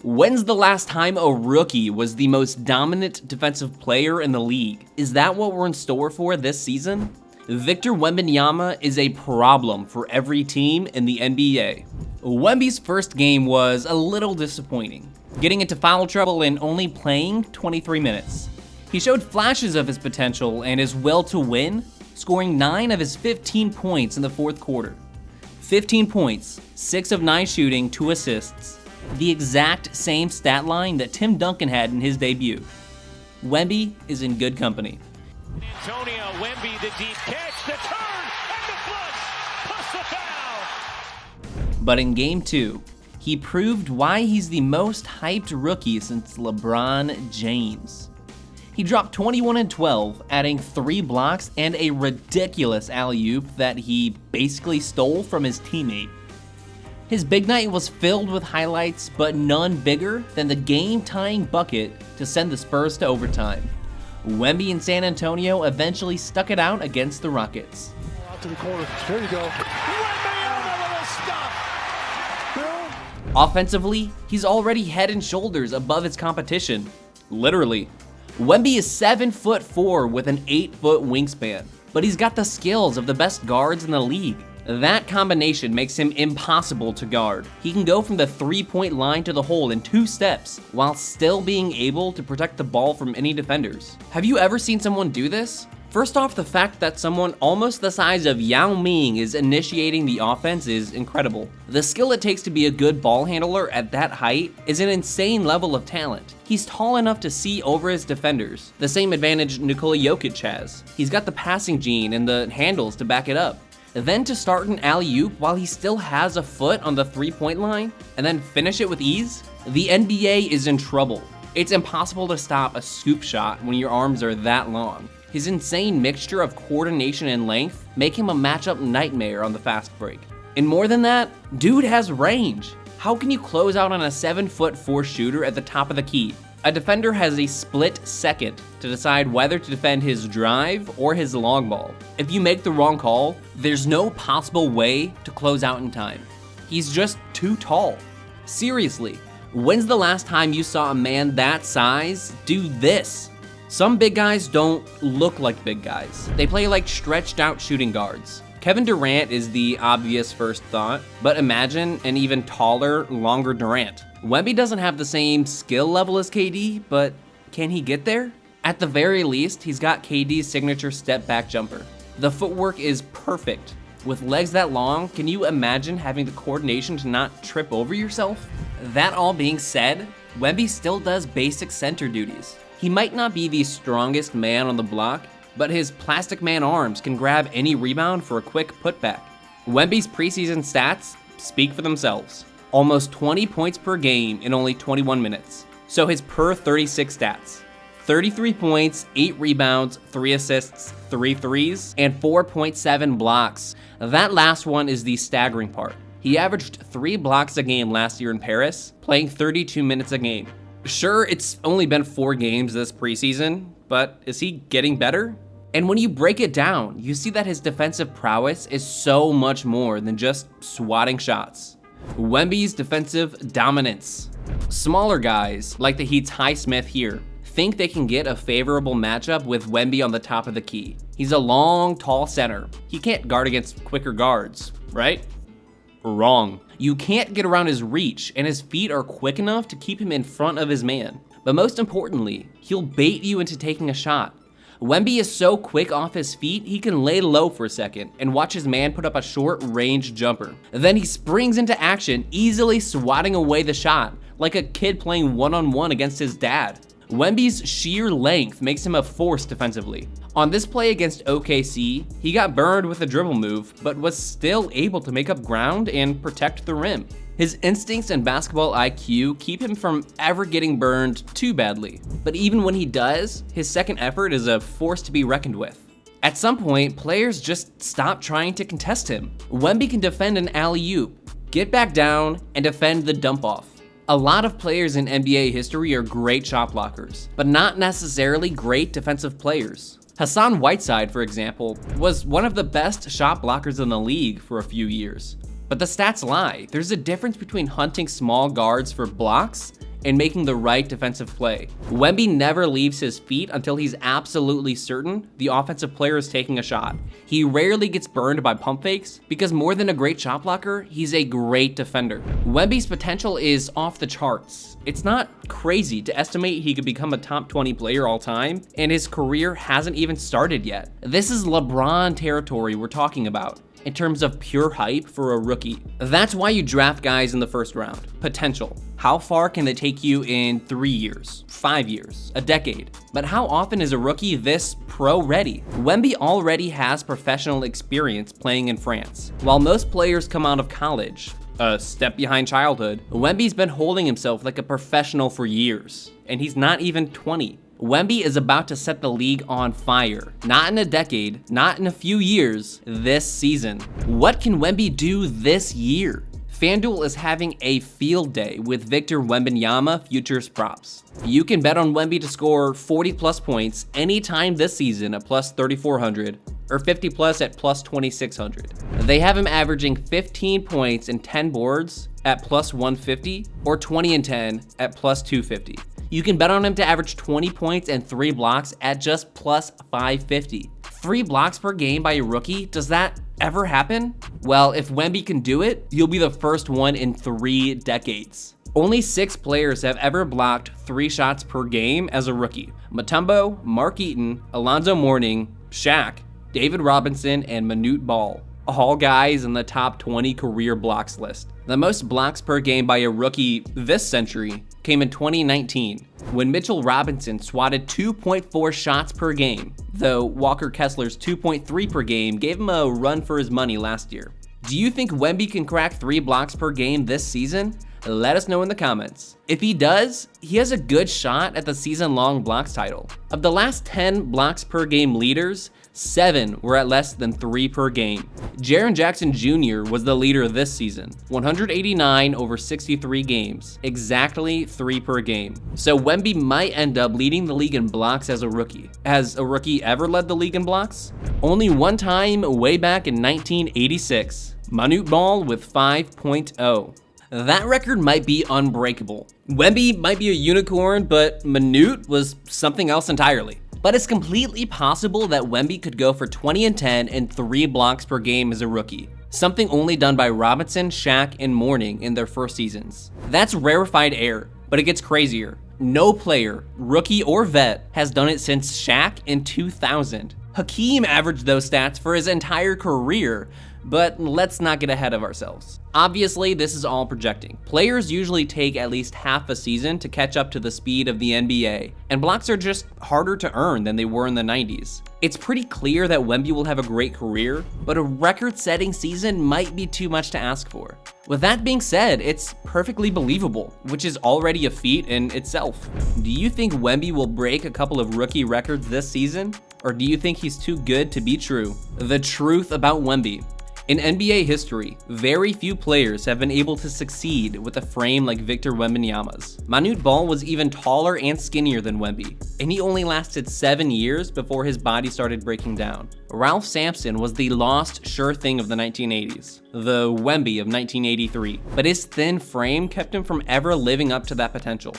When's the last time a rookie was the most dominant defensive player in the league? Is that what we're in store for this season? Victor Wembanyama is a problem for every team in the NBA. Wemby's first game was a little disappointing, getting into foul trouble and only playing 23 minutes. He showed flashes of his potential and his will to win, scoring 9 of his 15 points in the fourth quarter. 15 points, 6 of 9 shooting, 2 assists. The exact same stat line that Tim Duncan had in his debut. Wemby is in good company. San Antonio, Wemby, the deep catch, the turn, and the flush, plus the foul. But in game 2, he proved why he's the most hyped rookie since LeBron James. He dropped 21 and 12, adding 3 blocks and a ridiculous alley-oop that he basically stole from his teammate. His big night was filled with highlights, but none bigger than the game-tying bucket to send the Spurs to overtime. Wemby and San Antonio eventually stuck it out against the Rockets. Out to the corner. There you go. Wembanyama, little stop. Offensively, he's already head and shoulders above his competition. Literally. Wemby is 7'4" with an 8-foot wingspan, but he's got the skills of the best guards in the league. That combination makes him impossible to guard. He can go from the 3-point line to the hole in 2 steps, while still being able to protect the ball from any defenders. Have you ever seen someone do this? First off, the fact that someone almost the size of Yao Ming is initiating the offense is incredible. The skill it takes to be a good ball handler at that height is an insane level of talent. He's tall enough to see over his defenders, the same advantage Nikola Jokic has. He's got the passing gene and the handles to back it up. Then to start an alley-oop while he still has a foot on the 3-point line, and then finish it with ease? The NBA is in trouble. It's impossible to stop a scoop shot when your arms are that long. His insane mixture of coordination and length make him a matchup nightmare on the fast break. And more than that, dude has range. How can you close out on a 7'4" shooter at the top of the key? A defender has a split second to decide whether to defend his drive or his long ball. If you make the wrong call, there's no possible way to close out in time. He's just too tall. Seriously, when's the last time you saw a man that size do this? Some big guys don't look like big guys. They play like stretched out shooting guards. Kevin Durant is the obvious first thought, but imagine an even taller, longer Durant. Wemby doesn't have the same skill level as KD, but can he get there? At the very least, he's got KD's signature step back jumper. The footwork is perfect. With legs that long, can you imagine having the coordination to not trip over yourself? That all being said, Wemby still does basic center duties. He might not be the strongest man on the block, but his plastic man arms can grab any rebound for a quick putback. Wemby's preseason stats speak for themselves. Almost 20 points per game in only 21 minutes. So his per 36 stats: 33 points, 8 rebounds, 3 assists, 3 threes, and 4.7 blocks. That last one is the staggering part. He averaged 3 blocks a game last year in Paris, playing 32 minutes a game. Sure, it's only been 4 games this preseason, but is he getting better? And when you break it down, you see that his defensive prowess is so much more than just swatting shots. Wemby's defensive dominance. Smaller guys, like the Heat's Highsmith here, think they can get a favorable matchup with Wemby on the top of the key. He's a long, tall center. He can't guard against quicker guards, right? Wrong. You can't get around his reach, and his feet are quick enough to keep him in front of his man. But most importantly, he'll bait you into taking a shot. Wemby is so quick off his feet, he can lay low for a second and watch his man put up a short-range jumper. Then he springs into action, easily swatting away the shot, like a kid playing one-on-one against his dad. Wemby's sheer length makes him a force defensively. On this play against OKC, he got burned with a dribble move, but was still able to make up ground and protect the rim. His instincts and basketball IQ keep him from ever getting burned too badly. But even when he does, his second effort is a force to be reckoned with. At some point, players just stop trying to contest him. Wemby can defend an alley-oop, get back down, and defend the dump-off. A lot of players in NBA history are great shot blockers, but not necessarily great defensive players. Hassan Whiteside, for example, was one of the best shot blockers in the league for a few years. But the stats lie. There's a difference between hunting small guards for blocks and making the right defensive play. Wemby never leaves his feet until he's absolutely certain the offensive player is taking a shot. He rarely gets burned by pump fakes because more than a great shot blocker, he's a great defender. Wemby's potential is off the charts. It's not crazy to estimate he could become a top 20 player all time, and his career hasn't even started yet. This is LeBron territory we're talking about in terms of pure hype for a rookie. That's why you draft guys in the first round. Potential. How far can they take you in 3 years, 5 years, a decade? But how often is a rookie this pro ready? Wemby already has professional experience playing in France. While most players come out of college, a step behind childhood, Wemby's been holding himself like a professional for years, and he's not even 20. Wemby is about to set the league on fire. Not in a decade, not in a few years, this season. What can Wemby do this year? FanDuel is having a field day with Victor Wembanyama futures props. You can bet on Wemby to score 40 plus points anytime this season at plus 3,400 or 50 plus at plus 2,600. They have him averaging 15 points and 10 boards at plus 150 or 20 and 10 at plus 250. You can bet on him to average 20 points and 3 blocks at just plus 550. 3 blocks per game by a rookie? Does that ever happen? Well, if Wemby can do it, you'll be the first one in 3 decades. Only 6 players have ever blocked 3 shots per game as a rookie. Mutombo, Mark Eaton, Alonzo Mourning, Shaq, David Robinson, and Manute Ball. All guys in the top 20 career blocks list. The most blocks per game by a rookie this century came in 2019, when Mitchell Robinson swatted 2.4 shots per game, though Walker Kessler's 2.3 per game gave him a run for his money last year. Do you think Wemby can crack 3 blocks per game this season? Let us know in the comments. If he does, he has a good shot at the season-long blocks title. Of the last 10 blocks per game leaders, 7 were at less than 3 per game. Jaren Jackson Jr. was the leader this season, 189 over 63 games, exactly 3 per game. So Wemby might end up leading the league in blocks as a rookie. Has a rookie ever led the league in blocks? Only one time, way back in 1986. Manute Ball with 5.0. That record might be unbreakable. Wemby might be a unicorn, but Manute was something else entirely. But it's completely possible that Wemby could go for 20 and 10 and 3 blocks per game as a rookie. Something only done by Robinson, Shaq, and Mourning in their first seasons. That's rarefied air, but it gets crazier. No player, rookie or vet, has done it since Shaq in 2000. Hakeem averaged those stats for his entire career, but let's not get ahead of ourselves. Obviously, this is all projecting. Players usually take at least half a season to catch up to the speed of the NBA, and blocks are just harder to earn than they were in the 90s. It's pretty clear that Wemby will have a great career, but a record-setting season might be too much to ask for. With that being said, it's perfectly believable, which is already a feat in itself. Do you think Wemby will break a couple of rookie records this season? Or do you think he's too good to be true? The truth about Wemby. In NBA history, very few players have been able to succeed with a frame like Victor Wembanyama's. Manute Ball was even taller and skinnier than Wemby, and he only lasted 7 years before his body started breaking down. Ralph Sampson was the lost sure thing of the 1980s, the Wemby of 1983, but his thin frame kept him from ever living up to that potential.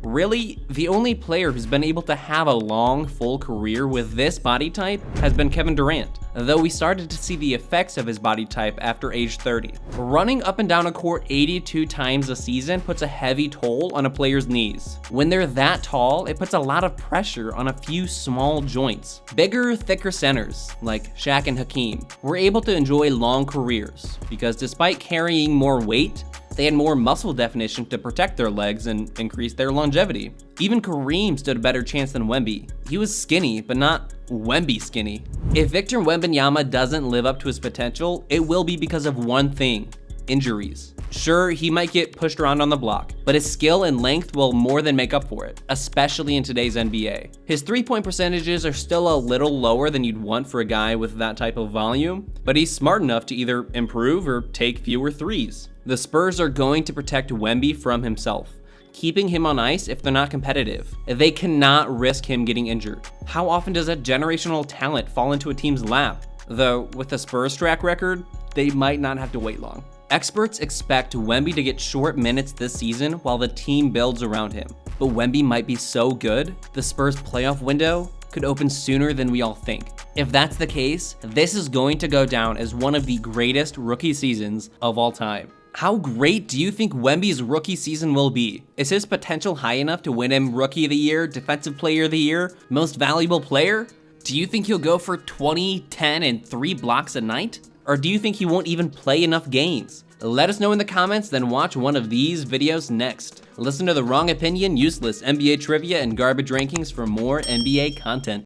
Really, the only player who's been able to have a long, full career with this body type has been Kevin Durant, though we started to see the effects of his body type after age 30. Running up and down a court 82 times a season puts a heavy toll on a player's knees. When they're that tall, it puts a lot of pressure on a few small joints. Bigger, thicker centers, like Shaq and Hakeem, were able to enjoy long careers because despite carrying more weight, they had more muscle definition to protect their legs and increase their longevity. Even Kareem stood a better chance than Wemby. He was skinny, but not Wemby skinny. If Victor Wembanyama doesn't live up to his potential, it will be because of one thing: injuries. Sure, he might get pushed around on the block, but his skill and length will more than make up for it, especially in today's NBA. His 3-point percentages are still a little lower than you'd want for a guy with that type of volume, but he's smart enough to either improve or take fewer threes. The Spurs are going to protect Wemby from himself, keeping him on ice if they're not competitive. They cannot risk him getting injured. How often does a generational talent fall into a team's lap? Though, with the Spurs track record, they might not have to wait long. Experts expect Wemby to get short minutes this season while the team builds around him. But Wemby might be so good, the Spurs playoff window could open sooner than we all think. If that's the case, this is going to go down as one of the greatest rookie seasons of all time. How great do you think Wemby's rookie season will be? Is his potential high enough to win him Rookie of the Year, Defensive Player of the Year, Most Valuable Player? Do you think he'll go for 20, 10, and 3 blocks a night? Or do you think he won't even play enough games? Let us know in the comments, then watch one of these videos next. Listen to The Wrong Opinion, Useless NBA Trivia, and Garbage Rankings for more NBA content.